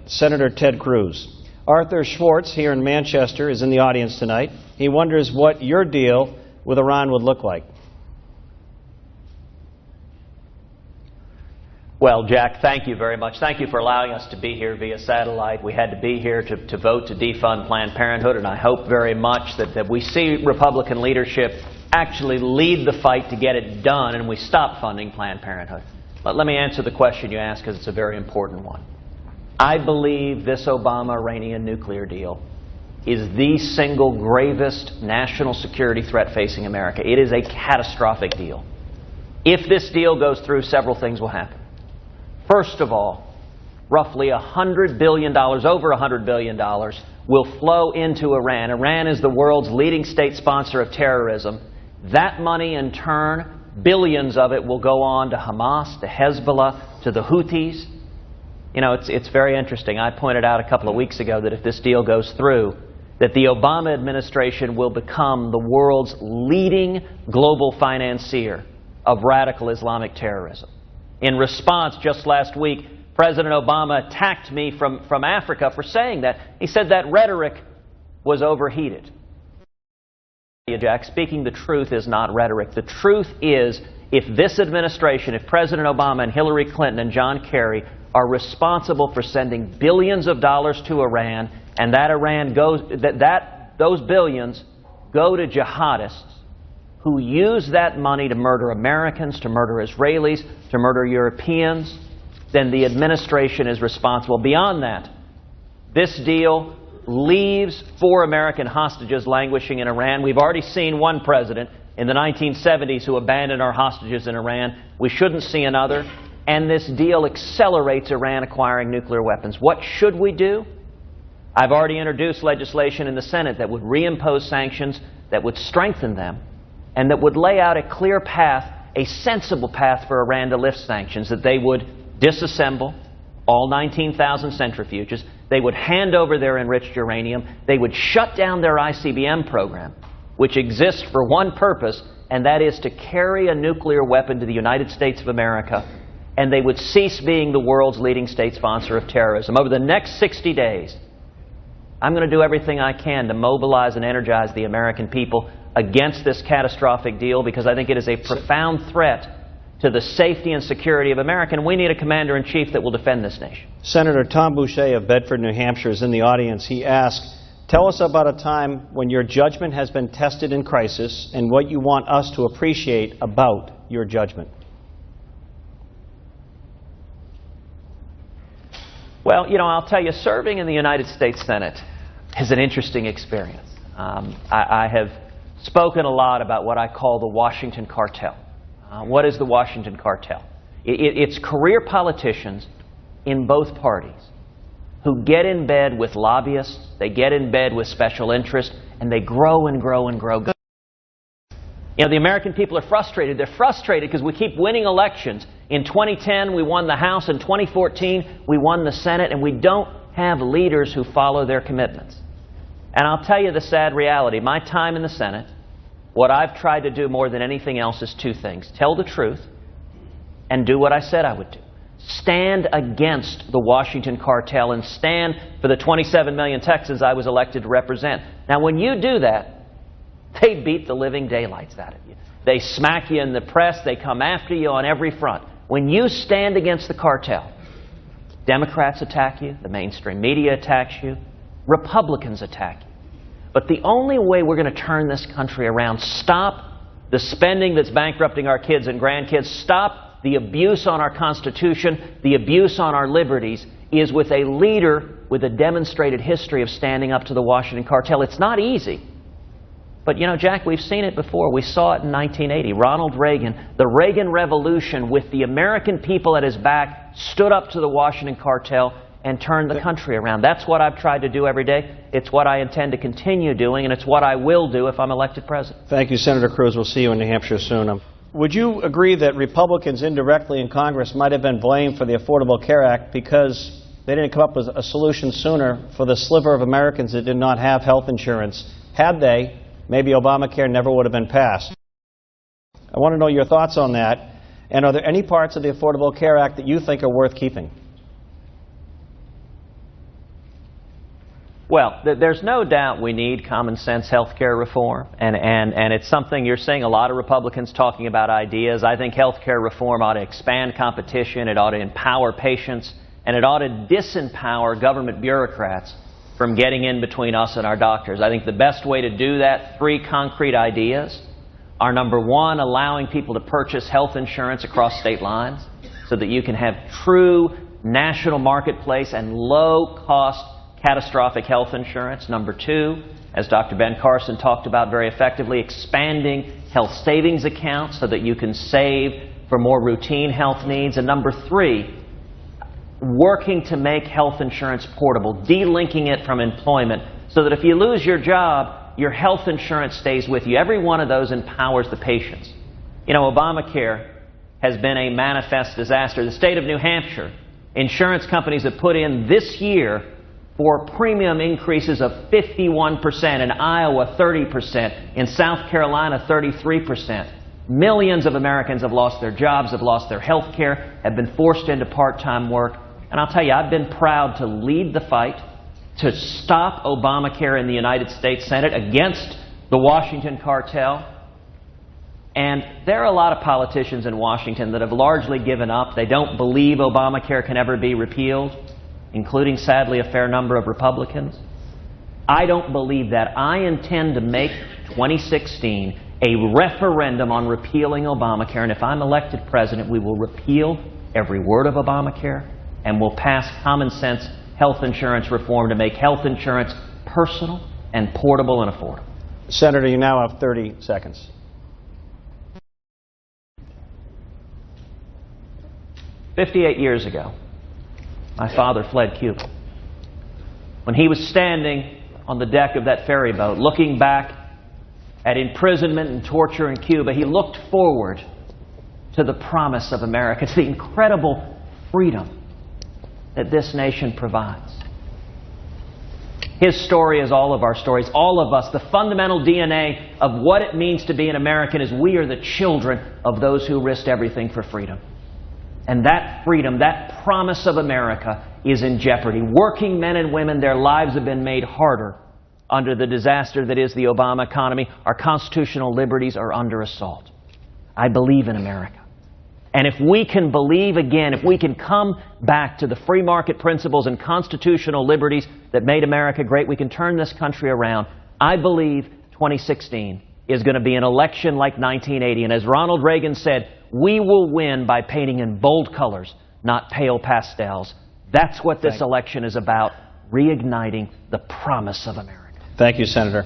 Senator Ted Cruz. Arthur Schwartz here in Manchester is in the audience tonight. He wonders what your deal with Iran would look like. Well, Jack, thank you very much. Thank you for allowing us to be here via satellite. We had to be here to vote to defund Planned Parenthood, and I hope very much that we see Republican leadership actually lead the fight to get it done and we stop funding Planned Parenthood. But let me answer the question you asked because it's a very important one. I believe this Obama-Iranian nuclear deal is the single gravest national security threat facing America. It is a catastrophic deal. If this deal goes through, several things will happen. First of all, roughly $100 billion, over $100 billion, will flow into Iran. Iran is the world's leading state sponsor of terrorism. That money, in turn, billions of it will go on to Hamas, to Hezbollah, to the Houthis. You know, it's very interesting. I pointed out a couple of weeks ago that if this deal goes through, that the Obama administration will become the world's leading global financier of radical Islamic terrorism. In response, just last week, President Obama attacked me from Africa for saying that. He said that rhetoric was overheated. Jack, speaking the truth is not rhetoric. The truth is, if this administration, if President Obama and Hillary Clinton and John Kerry are responsible for sending billions of dollars to Iran, and that Iran goes, those billions go to jihadists who use that money to murder Americans, to murder Israelis, to murder Europeans, then the administration is responsible. Beyond that, this deal leaves 4 American hostages languishing in Iran. We've already seen one president in the 1970s who abandoned our hostages in Iran. We shouldn't see another. And this deal accelerates Iran acquiring nuclear weapons. What should we do? I've already introduced legislation in the Senate that would reimpose sanctions, that would strengthen them, and that would lay out a clear path, a sensible path for Iran to lift sanctions, that they would disassemble all 19,000 centrifuges, they would hand over their enriched uranium, they would shut down their ICBM program, which exists for one purpose, and that is to carry a nuclear weapon to the United States of America, and they would cease being the world's leading state sponsor of terrorism. Over the next 60 days, I'm going to do everything I can to mobilize and energize the American people against this catastrophic deal, because I think it is a profound threat to the safety and security of America, and we need a commander-in-chief that will defend this nation. Senator Tom Boucher of Bedford, New Hampshire is in the audience. He asked, tell us about a time when your judgment has been tested in crisis and what you want us to appreciate about your judgment. Well, you know, I'll tell you, serving in the United States Senate is an interesting experience. I have spoken a lot about what I call the Washington cartel. What is the Washington cartel? It's career politicians in both parties who get in bed with lobbyists, they get in bed with special interests, and they grow and grow and grow. You know, the American people are frustrated. They're frustrated because we keep winning elections. In 2010, we won the House. In 2014, we won the Senate. And we don't have leaders who follow their commitments. And I'll tell you the sad reality. My time in the Senate, what I've tried to do more than anything else is 2 things. Tell the truth and do what I said I would do. Stand against the Washington cartel and stand for the 27 million Texans I was elected to represent. Now, when you do that, they beat the living daylights out of you. They smack you in the press. They come after you on every front. When you stand against the cartel, Democrats attack you, the mainstream media attacks you, Republicans attack you. But the only way we're going to turn this country around, stop the spending that's bankrupting our kids and grandkids, stop the abuse on our Constitution, the abuse on our liberties, is with a leader with a demonstrated history of standing up to the Washington cartel. It's not easy. But, you know, Jack, we've seen it before. We saw it in 1980. Ronald Reagan, the Reagan Revolution, with the American people at his back, stood up to the Washington cartel and turned the country around. That's what I've tried to do every day. It's what I intend to continue doing, and it's what I will do if I'm elected president. Thank you, Senator Cruz. We'll see you in New Hampshire soon. Would you agree that Republicans indirectly in Congress might have been blamed for the Affordable Care Act because they didn't come up with a solution sooner for the sliver of Americans that did not have health insurance? Had they, maybe Obamacare never would have been passed. I want to know your thoughts on that. And are there any parts of the Affordable Care Act that you think are worth keeping? Well, there's no doubt we need common sense health care reform, and it's something you're seeing a lot of Republicans talking about ideas. I think health care reform ought to expand competition, it ought to empower patients, and it ought to disempower government bureaucrats from getting in between us and our doctors. I think the best way to do that, 3 concrete ideas, are number 1, allowing people to purchase health insurance across state lines so that you can have true national marketplace and low-cost catastrophic health insurance. Number 2, as Dr. Ben Carson talked about very effectively, expanding health savings accounts so that you can save for more routine health needs. And number 3, working to make health insurance portable, delinking it from employment so that if you lose your job, your health insurance stays with you. Every one of those empowers the patients. You know, Obamacare has been a manifest disaster. The state of New Hampshire, insurance companies have put in this year for premium increases of 51%, in Iowa 30%, in South Carolina 33%. Millions of Americans have lost their jobs, have lost their health care, have been forced into part-time work. And I'll tell you, I've been proud to lead the fight to stop Obamacare in the United States Senate against the Washington cartel. And there are a lot of politicians in Washington that have largely given up. They don't believe Obamacare can ever be repealed, including, sadly, a fair number of Republicans. I don't believe that. I intend to make 2016 a referendum on repealing Obamacare, and if I'm elected president, we will repeal every word of Obamacare, and we'll pass common sense health insurance reform to make health insurance personal and portable and affordable. Senator, you now have 30 seconds. "58 years ago, my father fled Cuba. When he was standing on the deck of that ferry boat, looking back at imprisonment and torture in Cuba, he looked forward to the promise of America, to the incredible freedom that this nation provides. His story is all of our stories. All of us, the fundamental DNA of what it means to be an American is we are the children of those who risked everything for freedom. And that freedom, that promise of America is in jeopardy. Working men and women, their lives have been made harder under the disaster that is the Obama economy. Our constitutional liberties are under assault. I believe in America. And if we can believe again, if we can come back to the free market principles and constitutional liberties that made America great, we can turn this country around. I believe 2016 is going to be an election like 1980. And as Ronald Reagan said, we will win by painting in bold colors, not pale pastels. That's what this election is about, reigniting the promise of America. Thank you, Senator.